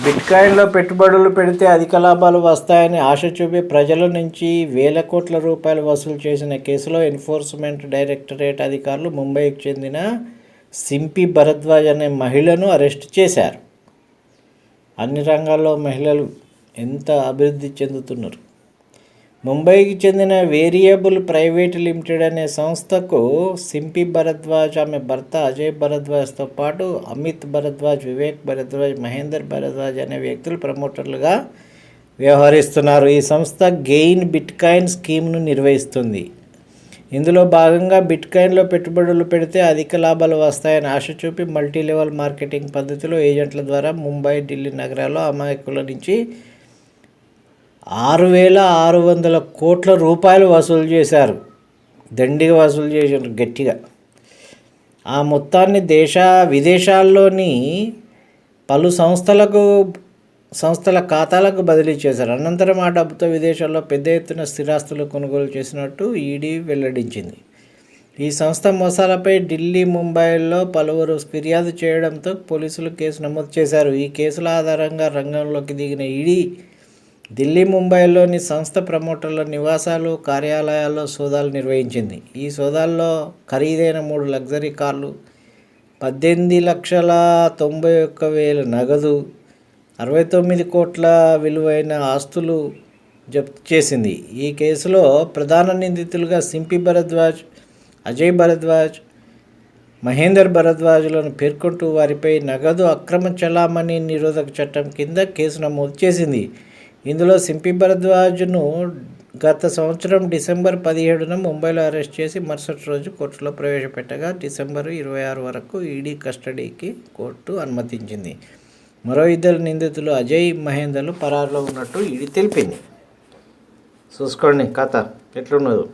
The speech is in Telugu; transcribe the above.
బిట్కాయిన్లో పెట్టుబడులు పెడితే అధిక లాభాలు వస్తాయని ఆశ చూపి ప్రజల నుంచి వేల కోట్ల రూపాయలు వసూలు చేసిన కేసులో ఎన్ఫోర్స్మెంట్ డైరెక్టరేట్ అధికారులు ముంబైకి చెందిన సింపి భరద్వాజ్ అనే మహిళను అరెస్ట్ చేశారు. అన్ని రంగాల్లో మహిళలు ఎంత అభివృద్ధి చెందుతున్నారు. ముంబైకి చెందిన వేరియబుల్ ప్రైవేట్ లిమిటెడ్ అనే సంస్థకు సింపి భరద్వాజ్, ఆమె భర్త అజయ్ భరద్వాజ్తో పాటు అమిత్ భరద్వాజ్, వివేక్ భరద్వాజ్, మహేందర్ భరద్వాజ్ అనే వ్యక్తులు ప్రమోటర్లుగా వ్యవహరిస్తున్నారు. ఈ సంస్థ గెయిన్ బిట్కాయిన్ స్కీమ్ను నిర్వహిస్తుంది. ఇందులో భాగంగా బిట్కాయిన్లో పెట్టుబడులు పెడితే అధిక లాభాలు వస్తాయని ఆశ చూపి మల్టీ లెవెల్ మార్కెటింగ్ పద్ధతిలో ఏజెంట్ల ద్వారా ముంబై, ఢిల్లీ నగరాల్లో అమాయకుల నుంచి 6,600 కోట్ల రూపాయలు వసూలు చేశారు. దండిగా వసూలు చేశారు గట్టిగా. ఆ మొత్తాన్ని విదేశాల్లోని పలు సంస్థల ఖాతాలకు బదిలీ చేశారు. అనంతరం ఆ డబ్బుతో విదేశాల్లో పెద్ద ఎత్తున స్థిరాస్తులు కొనుగోలు చేసినట్టు ఈడీ వెల్లడించింది. ఈ సంస్థ మోసాలపై ఢిల్లీ, ముంబైల్లో పలువురు ఫిర్యాదు చేయడంతో పోలీసులు కేసు నమోదు చేశారు. ఈ కేసుల ఆధారంగా రంగంలోకి దిగిన ఈడీ ఢిల్లీ, ముంబైలోని సంస్థ ప్రమోటర్ల నివాసాలు, కార్యాలయాల్లో సోదాలు నిర్వహించింది. ఈ సోదాల్లో ఖరీదైన 3 లగ్జరీ కార్లు, 18,91,000 నగదు, 69 కోట్ల విలువైన ఆస్తులు జప్తు చేసింది. ఈ కేసులో ప్రధాన నిందితులుగా సింపి భరద్వాజ్, అజయ్ భరద్వాజ్, మహేందర్ భరద్వాజ్లను పేర్కొంటూ వారిపై నగదు అక్రమ చలామణి నిరోధక చట్టం కింద కేసు నమోదు చేసింది. ఇందులో సింపి భరద్వాజ్ను గత సంవత్సరం డిసెంబర్ 17న ముంబైలో అరెస్ట్ చేసి మరుసటి రోజు కోర్టులో ప్రవేశపెట్టగా డిసెంబర్ 26 వరకు ఈడీ కస్టడీకి కోర్టు అనుమతించింది. మరో 2 నిందితులు అజయ్, మహేందర్లు పరారులో ఉన్నట్టు ఈడీ తెలిపింది. చూసుకోండి కథ ఎట్లున్నదో.